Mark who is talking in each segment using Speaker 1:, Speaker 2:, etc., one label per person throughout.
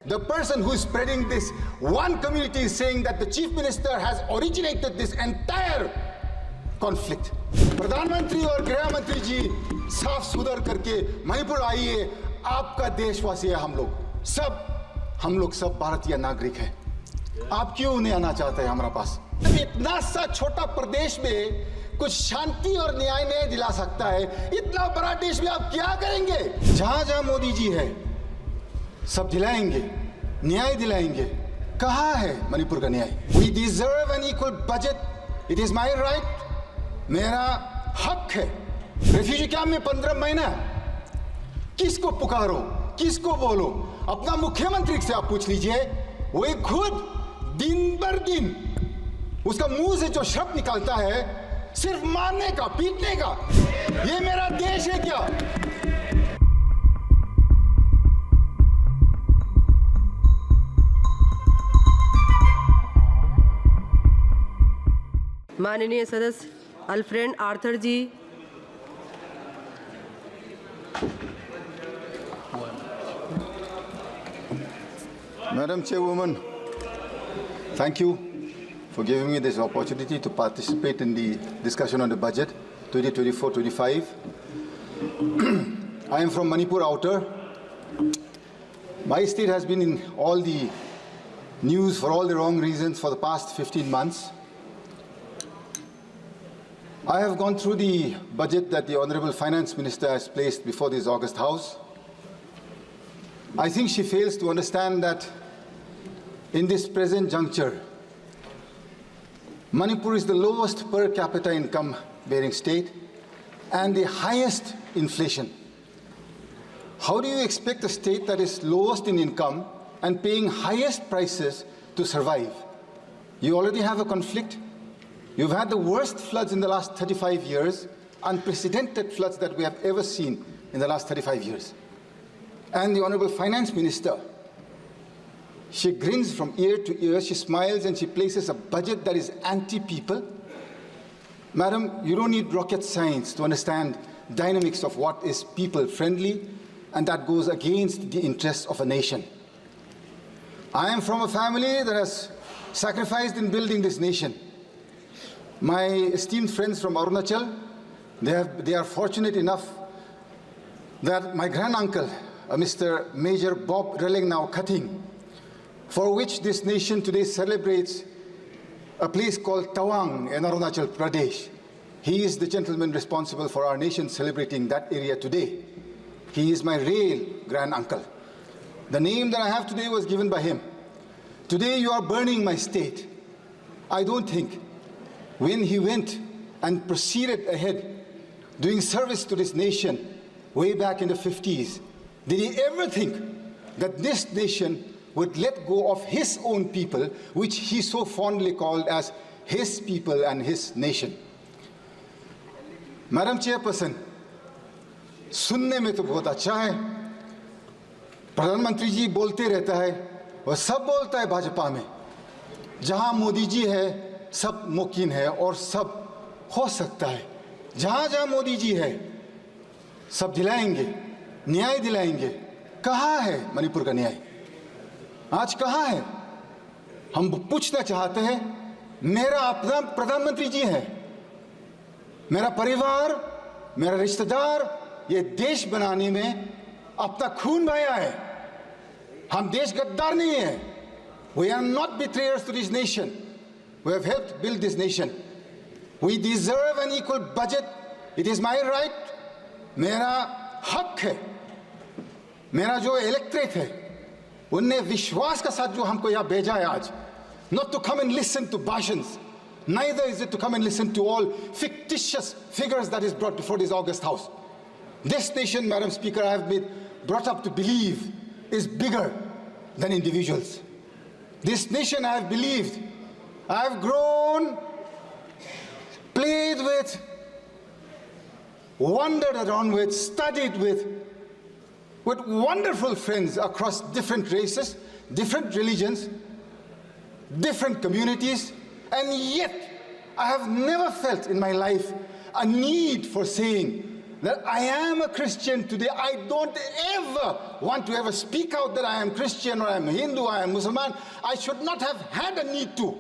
Speaker 1: The person who is spreading this one community is saying that the chief minister has originated this entire conflict. प्रधानमंत्री और गृह मंत्री जी साफ सुधर करके मणिपुर आइए, आपका देशवासी है हम लोग सब भारतीय नागरिक हैं। आप क्यों नहीं आना चाहते हैं हमारे पास? इतना सा छोटा प्रदेश में कुछ शांति और न्याय नहीं दिला सकता है, इतना बड़ा देश में आप क्या करेंगे? जहां जहां मोदी जी है सब दिलाएंगे, न्याय दिलाएंगे। कहाँ है मणिपुर का न्याय? We deserve an equal budget. It is my right. मेरा हक है। रेफ्यूजी कैंप में 15 महीना किसको पुकारो, किसको बोलो? अपना मुख्यमंत्री से आप पूछ लीजिए, वो एक खुद दिन भर दिन उसका मुंह से जो शब्द निकलता है सिर्फ मारने का, पीटने का। ये मेरा देश है क्या?
Speaker 2: माननीय सदस्य Alfred Arthur ji,
Speaker 1: Madam Chairwoman, thank you for giving me this opportunity to participate in the discussion on the budget 2024-25. I am from Manipur Outer. My state has been in all the news for all the wrong reasons for the past 15 months. I have gone through the budget that the Honorable Finance Minister has placed before this August House. I think she fails to understand that in this present juncture, Manipur is the lowest per capita income bearing state and the highest inflation. How do you expect a state that is lowest in income and paying highest prices to survive? You already have a conflict. You've had the worst floods in the last 35 years, unprecedented floods that we have ever seen in the last 35 years. And the Honorable Finance Minister, she grins from ear to ear, she smiles and she places a budget that is anti-people. Madam, you don't need rocket science to understand dynamics of what is people-friendly, and that goes against the interests of a nation. I am from a family that has sacrificed in building this nation. My esteemed friends from Arunachal, they are fortunate enough that my granduncle, Mr. Major Bob Relengnau Cutting, for which this nation today celebrates a place called Tawang in Arunachal Pradesh. He is the gentleman responsible for our nation celebrating that area today. He is my real granduncle. The name that I have today was given by him. Today you are burning my state. I don't think when he went and proceeded ahead doing service to this nation way back in the 50s, did he ever think that this nation would let go of his own people, which he so fondly called as his people and his nation? Madam Chairperson, सुनने में तो बहुत अच्छा है, प्रधानमंत्री जी बोलते रहता है, वह सब बोलता है भाजपा में, जहां मोदी जी है सब मुमकिन है और सब हो सकता है। जहां जहां मोदी जी है सब दिलाएंगे, न्याय दिलाएंगे। कहाँ है मणिपुर का न्याय? आज कहाँ है? हम पूछना चाहते हैं। मेरा अपना प्रधानमंत्री जी है, मेरा परिवार, मेरा रिश्तेदार ये देश बनाने में अपना खून बहाया है। हम देश गद्दार नहीं है। We are not betrayers to this nation. We have helped build this nation. We deserve an equal budget. It is my right. मेरा हक है। मेरा जो इलेक्ट्रेट है, उनने विश्वास का साथ जो हमको यहाँ भेजा है आज, not to come and listen to bhashans, neither is it to come and listen to all fictitious figures that is brought before this August House. This nation, Madam Speaker, I have been brought up to believe is bigger than individuals. This nation I have believed, I have grown, played with, wandered around with, studied with wonderful friends across different races, different religions, different communities, and yet I have never felt in my life a need for saying that I am a Christian today. I don't ever want to ever speak out that I am Christian or I am Hindu, I am Muslim. I should not have had a need to.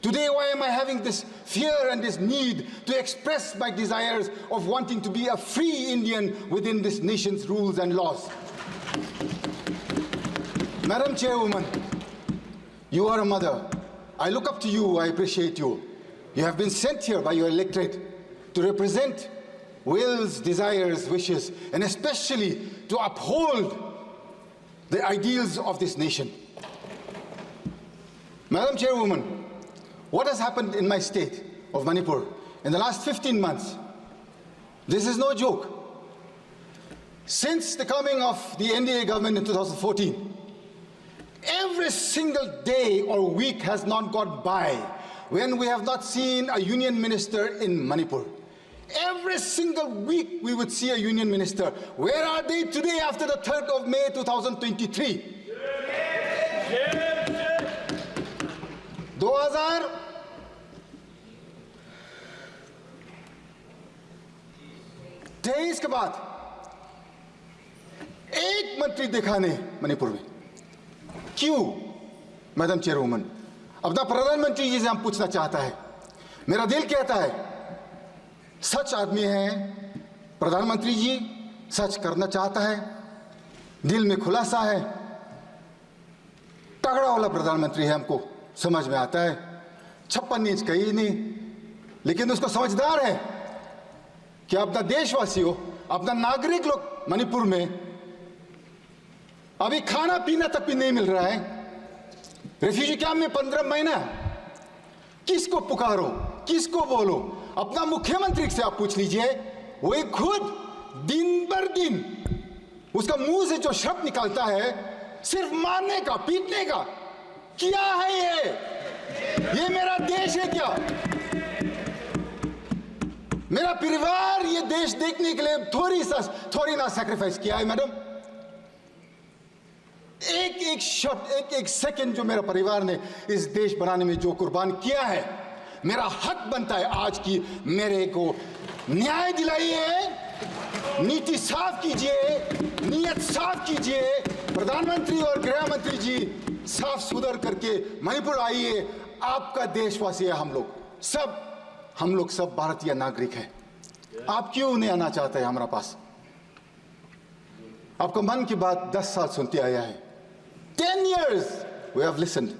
Speaker 1: Today, why am I having this fear and this need to express my desires of wanting to be a free Indian within this nation's rules and laws? Madam Chairwoman, you are a mother. I look up to you, I appreciate you. You have been sent here by your electorate to represent wills, desires, wishes, and especially to uphold the ideals of this nation. Madam Chairwoman, what has happened in my state of Manipur in the last 15 months? This is no joke. Since the coming of the NDA government in 2014, every single day or week has not gone by when we have not seen a union minister in Manipur. Every single week we would see a union minister. Where are they today after the 3rd of May 2023? 2023 के बाद एक मंत्री देखा नहीं मणिपुर में। क्यों, madam चेयरवुमन? अपना प्रधानमंत्री जी से हम पूछना चाहता है। मेरा दिल कहता है सच आदमी है प्रधानमंत्री जी, सच करना चाहता है, दिल में खुलासा है, तगड़ा वाला प्रधानमंत्री है, हमको समझ में आता है। 56 इंच कहीं नहीं, लेकिन उसको समझदार है कि अपना देशवासियों, अपना नागरिक लोग मणिपुर में अभी खाना पीना तक भी नहीं मिल रहा है। रेफ्यूजी कैंप में 15 महीना, किसको पुकारो, किसको बोलो? अपना मुख्यमंत्री से आप पूछ लीजिए, वो खुद दिन भर दिन उसका मुंह से जो शब्द निकलता है सिर्फ मारने का, पीटने का। क्या है ये मेरा देश है क्या? मेरा परिवार ये देश देखने के लिए थोड़ी ना सैक्रिफाइस किया है मैडम। एक एक शब्द, एक एक सेकंड जो मेरा परिवार ने इस देश बनाने में जो कुर्बान किया है, मेरा हक बनता है आज की मेरे को न्याय दिलाइए, नीति साफ कीजिए, नियत साफ कीजिए। प्रधानमंत्री और गृह मंत्री जी साफ सुधर करके मणिपुर आइए। आपका देशवासी है हम लोग सब भारतीय नागरिक हैं। आप क्यों नहीं आना चाहते हैं हमारा पास? आपको मन की बात 10 साल सुनते आया है। 10 years we have listened.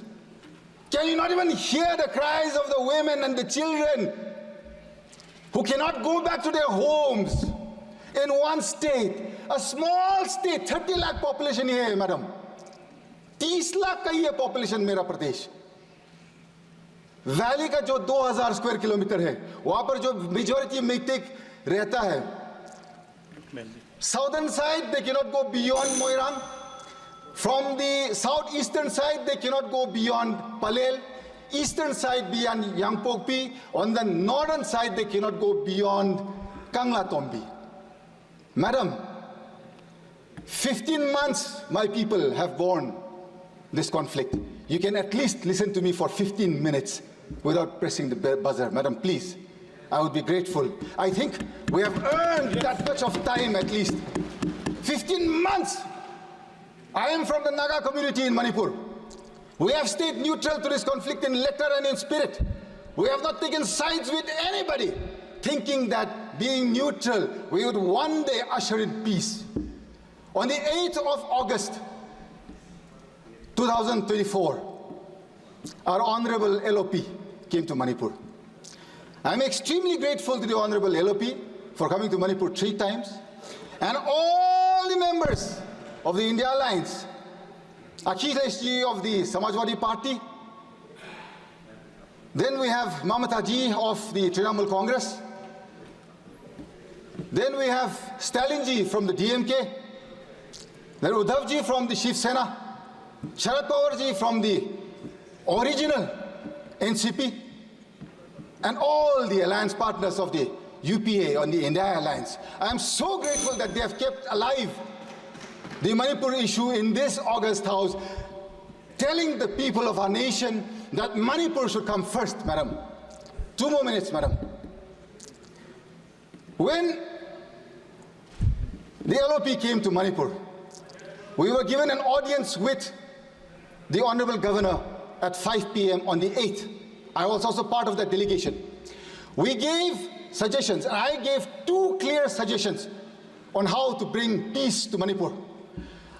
Speaker 1: Can you not even hear the cries of the women and the children who cannot go back to their homes in one state, a small state, 30 lakh population here है madam, 30 lakh का ही है population मेरा प्रदेश। Valley का जो 2000 square kilometre है, वहां पर जो मेजॉरिटी मेटिक रहता है, southern side they cannot go beyond Moirang. From the southeastern side they cannot go beyond Palel. Eastern side beyond Yangpokpi. On the northern side they cannot go beyond Kangla Tombi. Madam, 15 months my people have borne this conflict. You can at least listen to me for 15 minutes without pressing the buzzer. Madam, please, I would be grateful. I think we have earned that much of time at least. 15 months. I am from the Naga community in Manipur. We have stayed neutral to this conflict in letter and in spirit. We have not taken sides with anybody, thinking that being neutral, we would one day usher in peace. On the 8th of August, 2024, our Honorable LOP came to Manipur. I'm extremely grateful to the Honorable LOP for coming to Manipur 3 times, and all the members of the India Alliance, Akhilesh ji of the Samajwadi Party, then we have Mamata ji of the Trinamool Congress, then we have Stalin ji from the DMK, then Uddhav ji from the Shiv Sena, Sharad Pawar ji from the original NCP, and all the alliance partners of the UPA on the India Alliance. I am so grateful that they have kept alive the Manipur issue in this August House, telling the people of our nation that Manipur should come first, madam. 2 more minutes, madam. When the LOP came to Manipur. We were given an audience with the Honorable Governor at 5 p.m. on the 8th. I was also part of that delegation. We gave suggestions, and I gave 2 clear suggestions on how to bring peace to Manipur.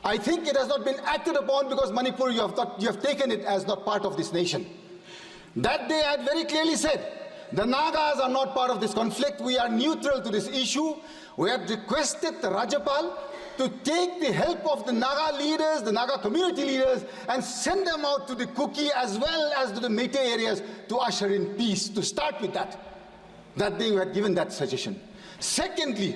Speaker 1: I think it has not been acted upon because Manipur, you have taken it as not part of this nation. That day I had very clearly said, the Nagas are not part of this conflict. We are neutral to this issue. We had requested the Rajapal to take the help of the Naga leaders, the Naga community leaders, and send them out to the Kuki as well as to the Meitei areas to usher in peace, to start with that. That day we had given that suggestion. Secondly,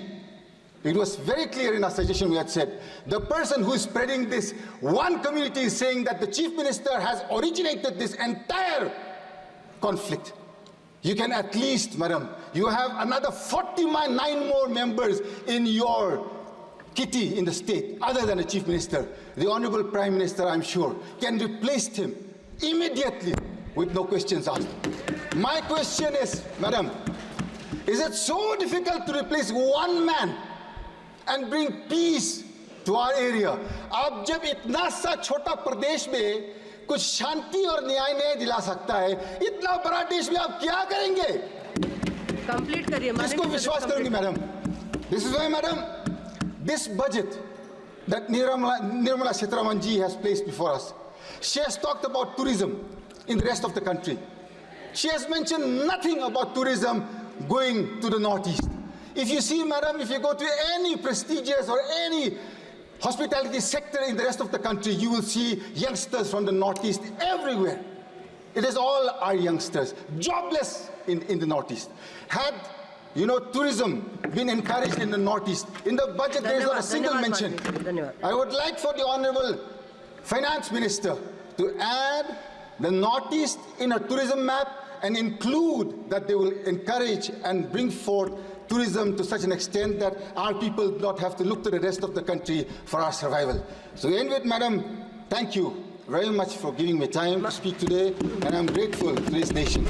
Speaker 1: it was very clear in our suggestion we had said, the person who is spreading this, one community is saying that the Chief Minister has originated this entire conflict. You can at least, madam, you have another 49 more members in your kitty in the state, other than a Chief Minister. The Honorable Prime Minister, I'm sure, can replace him immediately with no questions asked. My question is, madam, is it so difficult to replace one man and bring peace to our area? आप जब इतना सा छोटा प्रदेश में कुछ शांति और न्याय नहीं दिला सकता है, इतना बड़ा देश में आप क्या करेंगे?
Speaker 2: Complete करिए,
Speaker 1: किसको विश्वास करूंगी, madam? This is why, madam, this budget that Nirmala Sitharaman ji has placed before us, she has talked about tourism in the rest of the country. She has mentioned nothing about tourism going to the northeast. If you see, madam, if you go to any prestigious or any hospitality sector in the rest of the country, you will see youngsters from the northeast everywhere. It is all our youngsters, jobless in the northeast. Had, tourism been encouraged in the northeast, in the budget there is not a single mention. I would like for the Honorable Finance Minister to add the northeast in a tourism map and include that they will encourage and bring forth tourism to such an extent that our people do not have to look to the rest of the country for our survival. So to end with, madam, thank you very much for giving me time to speak today, and I'm grateful to this nation.